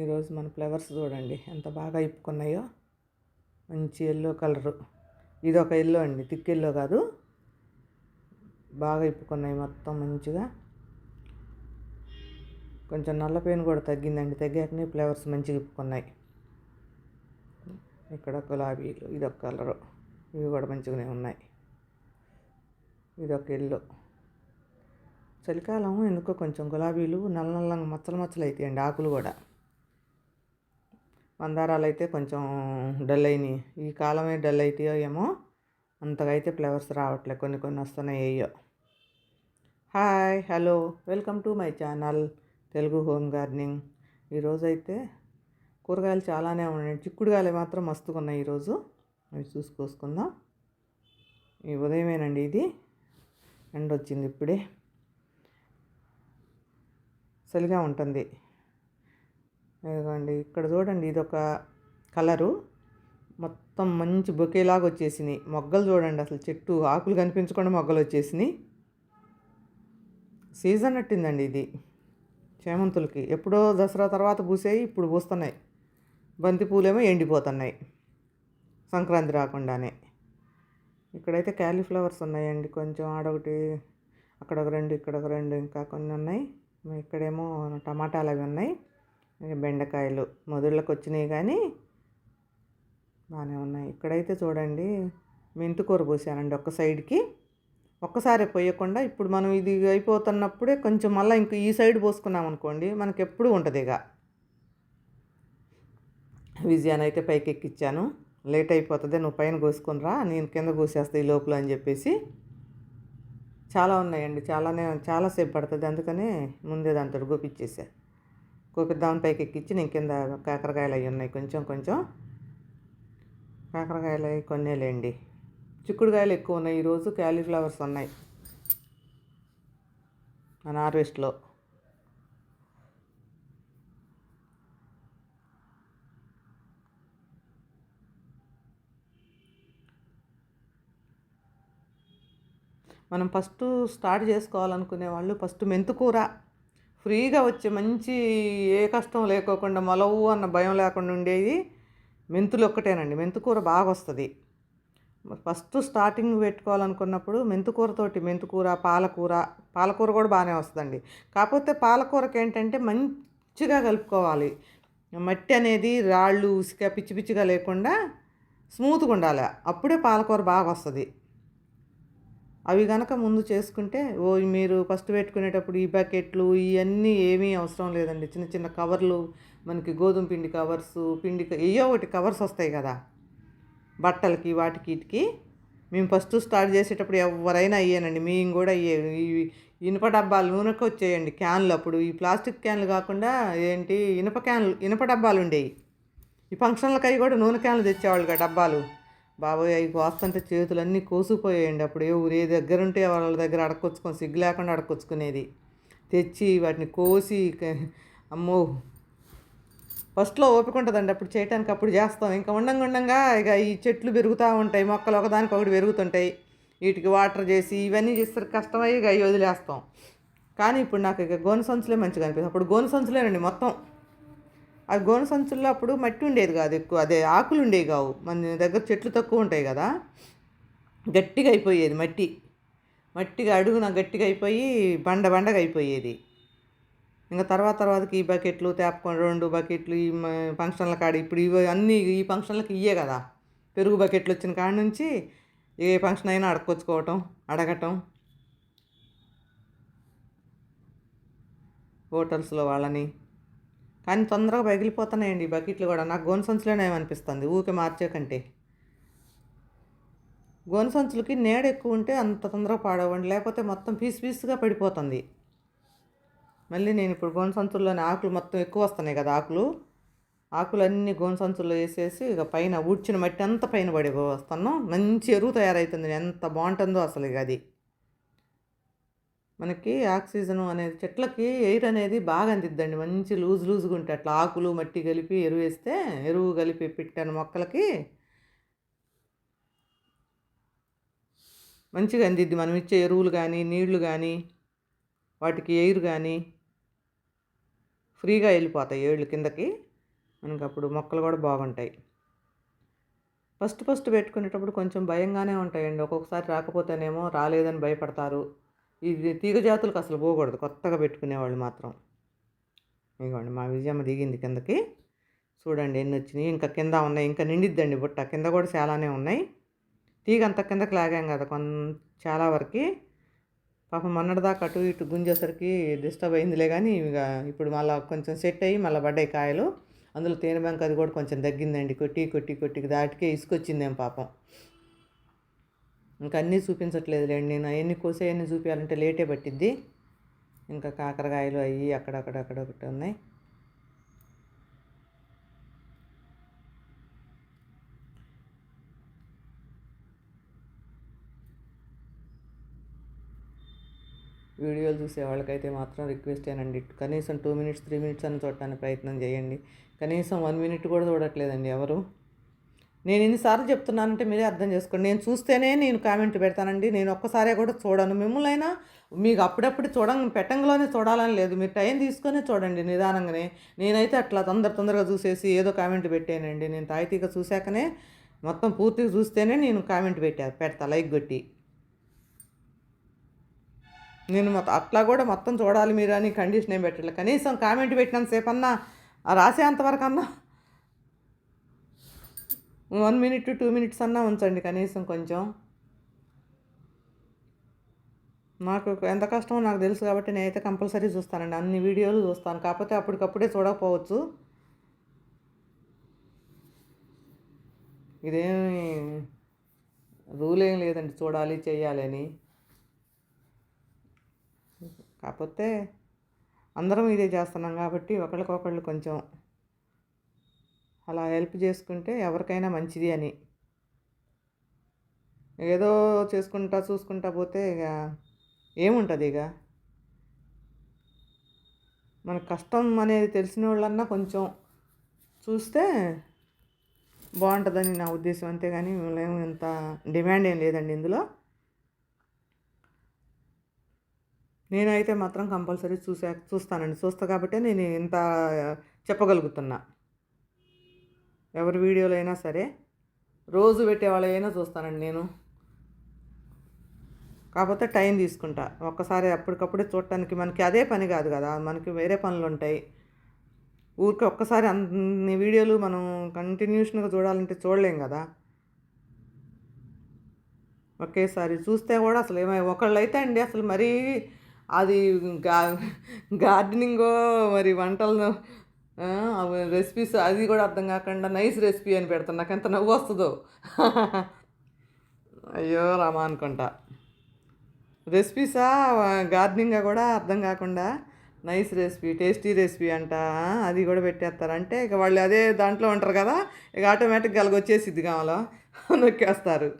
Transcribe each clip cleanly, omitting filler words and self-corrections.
ఈరోజు మన ఫ్లవర్స్ చూడండి ఎంత బాగా ఇప్పుకున్నాయో. మంచి ఎల్లో కలరు. ఇది ఒక ఎల్లో అండి, థిక్ ఎల్లో కాదు, బాగా ఇప్పుకున్నాయి మొత్తం మంచిగా. కొంచెం నల్ల పెయిన్ కూడా తగ్గిందండి, తగ్గాకనే ఫ్లవర్స్ మంచిగా ఇప్పుకున్నాయి. ఇక్కడ గులాబీలు, ఇది ఒక కలరు, ఇవి కూడా మంచిగానే ఉన్నాయి. ఇది ఒక ఎల్లో. చలికాలం ఎందుకో కొంచెం గులాబీలు నల్ల నల్లంగా మచ్చలు మచ్చలు అవుతాయండి, ఆకులు కూడా. మందారాలు అయితే కొంచెం డల్ అయినాయి, ఈ కాలమే డల్ అవుతాయో ఏమో, అంతగా అయితే ఫ్లవర్స్ రావట్లే, కొన్ని కొన్ని వస్తున్నాయి అయ్యో. Hi, hello, welcome to my channel Telugu home gardening. ఈరోజైతే కూరగాయలు చాలానే ఉన్నాయి, చిక్కుడుగాయలు మాత్రం మస్తుగా ఉన్నాయి ఈరోజు. అవి చూసుకొసుకుందాం. ఈ ఉదయమేనండి, ఇది ఎండ వచ్చింది ఇప్పుడే, చలిగా ఉంటుంది. ఇదిగోండి ఇక్కడ చూడండి, ఇది ఒక కలరు, మొత్తం మంచి బొకేలాగా వచ్చేసినాయి మొగ్గలు. చూడండి అసలు చెట్టు ఆకులు కనిపించకుండా మొగ్గలు వచ్చేసినాయి. సీజన్ అట్టిందండి ఇది చేమంతులకి. ఎప్పుడో దసరా తర్వాత పూసాయి, ఇప్పుడు పూస్తున్నాయి. బంతి పూలేమో ఎండిపోతున్నాయి సంక్రాంతి రాకుండానే. ఇక్కడైతే క్యాలీఫ్లవర్స్ ఉన్నాయండి, కొంచెం ఆడొకటి, అక్కడ ఒక రెండు, ఇక్కడ ఒక రెండు, ఇంకా కొన్ని ఉన్నాయి. ఇక్కడేమో టమాటాలు అవి ఉన్నాయి. బెండకాయలు మొదళ్ళకి వచ్చినాయి కానీ బాగానే ఉన్నాయి. ఇక్కడైతే చూడండి మెంతికూర పోసానండి ఒక్క సైడ్కి, ఒక్కసారి పోయకుండా. ఇప్పుడు మనం ఇది అయిపోతున్నప్పుడే కొంచెం మళ్ళీ ఇంక ఈ సైడ్ పోసుకున్నాం అనుకోండి, మనకి ఎప్పుడు ఉంటుంది. ఇక విజయాన్ని అయితే పైకి ఎక్కిచ్చాను, లేట్ అయిపోతుంది, నువ్వు పైన కోసుకుని రా, నేను కింద కోసేస్తా ఈ లోపల అని చెప్పేసి. చాలా ఉన్నాయండి, చాలాసేపు పడుతుంది, అందుకనే ముందే దాంతో గోపిచ్చేసా. కోపిద్దామని పైకి ఎక్కించి నేను కింద కాకరకాయలు అవి ఉన్నాయి, కొంచెం కాకరకాయలు అవి కొన్నేలేండి. చిక్కుడుకాయలు ఎక్కువ ఉన్నాయి ఈరోజు, క్యాలీఫ్లవర్స్ ఉన్నాయి మన హార్వెస్ట్లో. మనం ఫస్ట్ స్టార్ట్ చేసుకోవాలనుకునే వాళ్ళు ఫస్ట్ మెంతికూర ఫ్రీగా వచ్చే, మంచి ఏ కష్టం లేకోకుండా మొలవు అన్న భయం లేకుండా ఉండేది మెంతులు ఒక్కటేనండి. మెంతికూర బాగా వస్తుంది. ఫస్ట్ స్టార్టింగ్ పెట్టుకోవాలనుకున్నప్పుడు మెంతికూర, పాలకూర కూడా బాగానే వస్తుందండి. కాకపోతే పాలకూరకి ఏంటంటే మంచిగా కలుపుకోవాలి, మట్టి అనేది రాళ్ళు ఉసిక పిచ్చి పిచ్చిగా లేకుండా స్మూత్గా ఉండాలి, అప్పుడే పాలకూర బాగా వస్తుంది. అవి కనుక ముందు చేసుకుంటే మీరు ఫస్ట్ పెట్టుకునేటప్పుడు ఈ బకెట్లు ఇవన్నీ ఏమీ అవసరం లేదండి. చిన్న చిన్న కవర్లు, మనకి గోధుమ పిండి కవర్స్, ఏయో ఒకటి కవర్స్ వస్తాయి కదా బట్టలకి, వాటికి వీటికి. మేము ఫస్ట్ స్టార్ట్ చేసేటప్పుడు ఎవరైనా అయ్యానండి, మేము కూడా అయ్యే. ఈ ఇనుప డబ్బాలు నూనెకి వచ్చేయండి క్యాన్లు, అప్పుడు ఈ ప్లాస్టిక్ క్యాన్లు కాకుండా ఇనుప డబ్బాలు ఉండేవి. ఈ ఫంక్షన్లకి అవి కూడా నూనె క్యాన్లు తెచ్చేవాళ్ళుగా డబ్బాలు. బాబోయ్, అవి కోస్తుంటే చేతులన్నీ కోసుకుపోయాయండి. అప్పుడు ఏ దగ్గర ఉంటే వాళ్ళ దగ్గర అడకొచ్చుకొని, సిగ్గు లేకుండా అడకొచ్చుకునేది, తెచ్చి వాటిని కోసి. అమ్మో, ఫస్ట్లో ఓపిక ఉంటుందండి అప్పుడు చేయటానికి, అప్పుడు చేస్తాం. ఇంకా ఉండంగా ఇక ఈ చెట్లు పెరుగుతూ ఉంటాయి, మొక్కలు ఒకదానికి ఒకటి పెరుగుతుంటాయి, వీటికి వాటర్ చేసి ఇవన్నీ చేస్తారు, కష్టమయ్యి ఇక అవి వదిలేస్తాం. కానీ ఇప్పుడు నాకు ఇక గోనె సంచులే మంచిగా అనిపిస్తుంది. అప్పుడు గోనె సంచులేనండి మొత్తం. ఆ గోనె సంచుల్లో అప్పుడు మట్టి ఉండేది కాదు ఎక్కువ, అదే ఆకులు ఉండేవి కావు, మన దగ్గర చెట్లు తక్కువ ఉంటాయి కదా, గట్టిగా అయిపోయేది మట్టిగా అడుగున గట్టిగా అయిపోయి బండగా అయిపోయేది. ఇంకా తర్వాతకి ఈ బకెట్లు తేపుకొని 2 బకెట్లు ఈ ఫంక్షన్ల కాడ, ఇప్పుడు ఇవి అన్నీ ఈ ఫంక్షన్లకి ఇయ్యే కదా, పెరుగు బకెట్లు వచ్చిన కాడ నుంచి ఏ ఫంక్షన్ అయినా అడగటం హోటల్స్లో వాళ్ళని. కానీ తొందరగా పగిలిపోతున్నాయండి ఈ బకెట్లు కూడా. నాకు గోనె సంచులోనే ఏమనిపిస్తుంది ఊరికే మార్చే కంటే. గోనె సంచులకి నీడ ఎక్కువ ఉంటే అంత తొందరగా పాడవండి, లేకపోతే మొత్తం పీసుగా పడిపోతుంది. మళ్ళీ నేను ఇప్పుడు గోనె సంచుల్లోని ఆకులు మొత్తం ఎక్కువ వస్తున్నాయి కదా, ఆకులన్నీ గోనె సంచుల్లో వేసేసి ఇక పైన ఊడ్చిన మట్టి అంతా పైన పడి వస్తున్నాం. మంచి ఎరువు తయారవుతుంది, ఎంత బాగుంటుందో అసలు. ఇక అది మనకి ఆక్సిజన్ అనేది, చెట్లకి ఎయిర్ అనేది బాగా అందిద్దండి, మంచి లూజ్గా ఉంటే. అట్లా ఆకులు మట్టి కలిపి ఎరువు కలిపి పెట్టాను మొక్కలకి, మంచిగా అందిద్ది. మనం ఇచ్చే ఎరువులు కానీ, నీళ్లు కానీ, వాటికి ఎయిర్ కానీ ఫ్రీగా వెళ్ళిపోతాయి ఏళ్ళు కిందకి. మనకు అప్పుడు మొక్కలు కూడా బాగుంటాయి. ఫస్ట్ ఫస్ట్ పెట్టుకునేటప్పుడు కొంచెం భయంగానే ఉంటాయండి. ఒక్కొక్కసారి రాకపోతేనేమో రాలేదని భయపడతారు. ఇది తీగ జాతులకు అసలు పోకూడదు కొత్తగా పెట్టుకునేవాళ్ళు మాత్రం. ఇదిగోండి మా విజయమ్మ దిగింది కిందకి. చూడండి ఎన్ని వచ్చినాయి. ఇంకా కింద ఉన్నాయి. ఇంకా నిండిద్దండి బుట్ట. కింద కూడా చాలానే ఉన్నాయి. తీగ అంత కిందకి లాగాం కదా చాలా వరకు. పాపం మొన్నటిదాకా అటు ఇటు గుంజేసరికి డిస్టర్బ్ అయిందిలే కానీ ఇప్పుడు మళ్ళీ కొంచెం సెట్ అయ్యి మళ్ళీ పడ్డాయి కాయలు. అందులో తేనె బంక అది కూడా కొంచెం తగ్గిందండి. కొట్టి కొట్టి కొట్టి దాటికే ఇసుకొచ్చిందేం పాపం. ఇంకా అన్నీ చూపించట్లేదులేండి. నేను అవన్నీ కోసేవన్నీ చూపించాలంటే లేటే పట్టిద్ది. ఇంకా కాకరకాయలు అవి అక్కడొకటి ఉన్నాయి. వీడియోలు చూసే వాళ్ళకైతే మాత్రం రిక్వెస్టేనండి. కనీసం 2 మినిట్స్ 3 మినిట్స్ అని చూడటానికి ప్రయత్నం చేయండి. కనీసం 1 మినిట్ కూడా చూడట్లేదండి ఎవరు. నేను ఎన్నిసార్లు చెప్తున్నానంటే మీరే అర్థం చేసుకోండి. నేను చూస్తేనే నేను కామెంట్ పెడతానండి. నేను ఒక్కసారే కూడా చూడను. మిమ్మల్నైనా మీకు అప్పుడప్పుడు పెట్టంగానే చూడాలని లేదు. మీరు టైం తీసుకొని చూడండి నిదానంగానే. నేనైతే అట్లా తొందరగా చూసేసి ఏదో కామెంట్ పెట్టానండి. నేను తాయితీగా చూశాకనే మొత్తం పూర్తిగా చూస్తేనే నేను కామెంట్ పెడతా లైక్ కొట్టి. నేను అట్లా కూడా మొత్తం చూడాలి మీరు అని కండిషన్ ఏం పెట్టట్లేదు. కనీసం కామెంట్ పెట్టినంతసేపు అన్నా రాసేంతవరకు అన్నా 1 మినిట్ 2 మినిట్స్ అన్నా ఉంచండి కనీసం కొంచెం. నాకు ఎంత కష్టమో నాకు తెలుసు కాబట్టి నేనైతే కంపల్సరీ చూస్తానండి. అన్ని వీడియోలు చూస్తాను. కాకపోతే అప్పటికప్పుడే చూడకపోవచ్చు. ఇదేమి రూల్ ఏం లేదండి చూడాలి చేయాలి అని. కాకపోతే అందరం ఇదే చేస్తున్నాం కాబట్టి ఒకళ్ళకొకళ్ళు కొంచెం అలా హెల్ప్ చేసుకుంటే ఎవరికైనా మంచిది అని. ఏదో చూసుకుంటా పోతే ఇక ఏముంటుంది ఇక. మన కష్టం అనేది తెలిసిన వాళ్ళన్నా కొంచెం చూస్తే బాగుంటుందని నా ఉద్దేశం. అంతేగాని ఏమి ఇంత డిమాండ్ ఏం లేదండి ఇందులో. నేనైతే మాత్రం కంపల్సరీ చూస్తానండి. చూస్తా కాబట్టి నేను ఇంత చెప్పగలుగుతున్నా. ఎవరి వీడియోలు అయినా సరే రోజు పెట్టేవాళ్ళైనా చూస్తానండి నేను. కాకపోతే టైం తీసుకుంటా. ఒక్కసారి అప్పటికప్పుడే చూడటానికి మనకి అదే పని కాదు కదా, మనకి వేరే పనులు ఉంటాయి. ఊరికే ఒక్కసారి అన్ని వీడియోలు మనం కంటిన్యూషన్గా చూడాలంటే చూడలేం కదా. ఒకేసారి చూస్తే కూడా అసలు ఒకళ్ళు అయితే అండి అసలు మరీ అది గార్డెనింగో మరి వంటలను రెసిపీస్ అది కూడా అర్థం కాకుండా నైస్ రెసిపీ అని పెడతాను. నాకు ఎంత నవ్వు వస్తుందో. అయ్యో రామా అనుకుంటా. రెసిపీసా గార్డెనింగ్గా కూడా అర్థం కాకుండా నైస్ రెసిపీ టేస్టీ రెసిపీ అంట అది కూడా పెట్టేస్తారు. అంటే ఇక వాళ్ళు అదే దాంట్లో ఉంటారు కదా, ఇక ఆటోమేటిక్గా వచ్చేసిద్ది కావాలో నొక్కేస్తారు.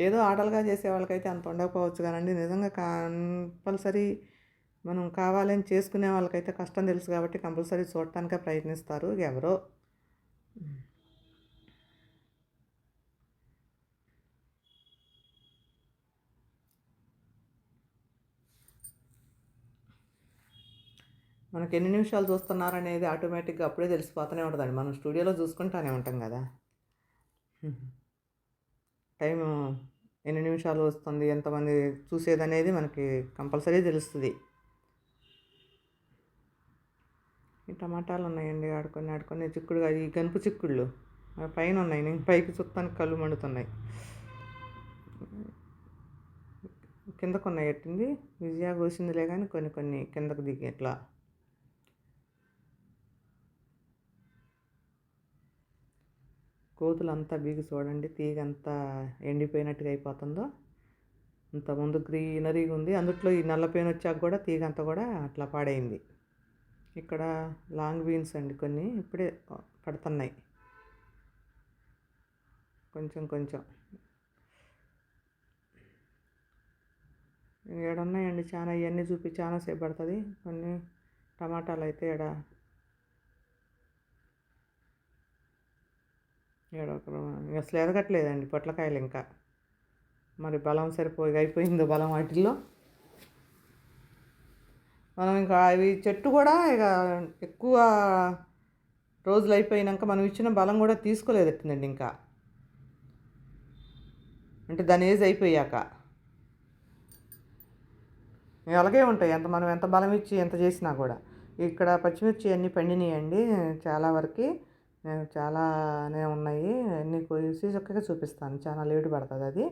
ఏదో ఆటలుగా చేసే వాళ్ళకైతే అంత ఉండకపోవచ్చు కానండి, నిజంగా కంపల్సరీ మనం కావాలని చేసుకునే వాళ్ళకైతే కష్టం తెలుసు కాబట్టి కంపల్సరీ చూడటానికే ప్రయత్నిస్తారు ఎవరో. మనకి ఎన్ని నిమిషాలు చూస్తున్నారనేది ఆటోమేటిక్గా అప్పుడే తెలిసిపోతూనే ఉంటుందండి. మనం స్టూడియోలో చూసుకుంటానే ఉంటాం కదా. టైము ఎన్ని నిమిషాలు వస్తుంది, ఎంతమంది చూసేదనేది మనకి కంపల్సరీ తెలుస్తుంది. ఈ టమాటాలు ఉన్నాయండి ఆడుకొని చిక్కుడుగా ఈ గనుపు చిక్కుళ్ళు పైన ఉన్నాయి. నేను పైకి చుట్టానికి కళ్ళు మండుతున్నాయి. కిందకు ఉన్నాయి ఎట్టింది విజయ కోసిందిలే కానీ కొన్ని కిందకు దిగి ఎట్లా. కోతులు అంతా బీగి చూడండి, తీగ అంతా ఎండిపోయినట్టుగా అయిపోతుందో. ఇంతకుముందు గ్రీనరీగా ఉంది, అందుట్లో ఈ నల్లపేను వచ్చాక కూడా తీగ అంతా కూడా అట్లా పాడైంది. ఇక్కడ లాంగ్ బీన్స్ అండి కొన్ని ఇప్పుడే పడుతున్నాయి కొంచెం. ఏడున్నాయండి చాలా, ఇవన్నీ చూపి చాలా సేపు పడుతుంది. కొన్ని టమాటాలు అయితే అసలు ఎదగట్లేదండి పొట్లకాయలు ఇంకా. మరి బలం అయిపోయిందో బలం వాటిల్లో. మనం ఇంకా అవి చెట్టు కూడా ఇక ఎక్కువ రోజులు అయిపోయినాక మనం ఇచ్చిన బలం కూడా తీసుకోలేదట్టుందండి ఇంకా, అంటే దాని ఏజ్ అయిపోయాక ఇవి అలాగే ఉంటాయి. మనం ఎంత బలం ఇచ్చి ఎంత చేసినా కూడా. ఇక్కడ పచ్చిమిర్చి అన్నీ పండినాయండి చాలా వరకు. చాలానే ఉన్నాయి. అన్నీ కోసి చక్కగా చూపిస్తాను. చాలా లేటు పడుతుంది, అది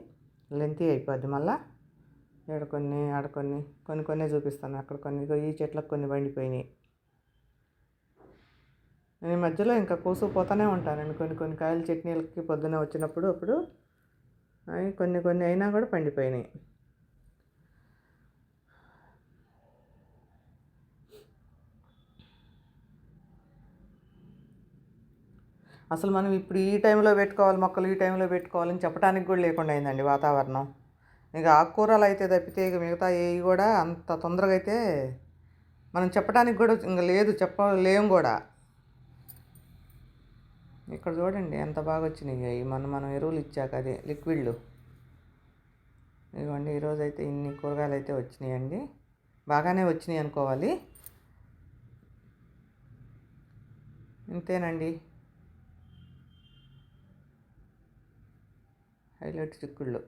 లెంతీ అయిపోద్ది మళ్ళా. ఈడ కొన్ని ఆడ కొన్ని చూపిస్తాను. అక్కడ కొన్ని, ఈ చెట్లకు కొన్ని పండిపోయినాయి. నేను ఈ మధ్యలో ఇంకా కోసుకుపోతూనే ఉంటానండి. కొన్ని కాయలు చట్నీలకి పొద్దున్న వచ్చినప్పుడు అప్పుడు అవి కొన్ని అయినా కూడా పండిపోయినాయి. అసలు మనం ఇప్పుడు ఈ టైంలో పెట్టుకోవాలి మొక్కలు, ఈ టైంలో పెట్టుకోవాలని చెప్పడానికి కూడా లేకుండా అయిందండి వాతావరణం. ఇక ఆకుకూరలు అయితే తప్పితే ఇక మిగతా ఏవి కూడా అంత తొందరగా అయితే మనం చెప్పడానికి కూడా ఇంకా లేదు, చెప్పలేం కూడా. ఇక్కడ చూడండి ఎంత బాగా వచ్చినాయి అవి, మనం ఎరువులు ఇచ్చాక, అదే లిక్విడ్లు. ఇదిగోండి ఈరోజు అయితే ఇన్ని కూరగాయలు అయితే వచ్చినాయండి. బాగానే వచ్చినాయి అనుకోవాలి. ఇంతేనండి, హైలైట్ చిక్కుళ్ళు.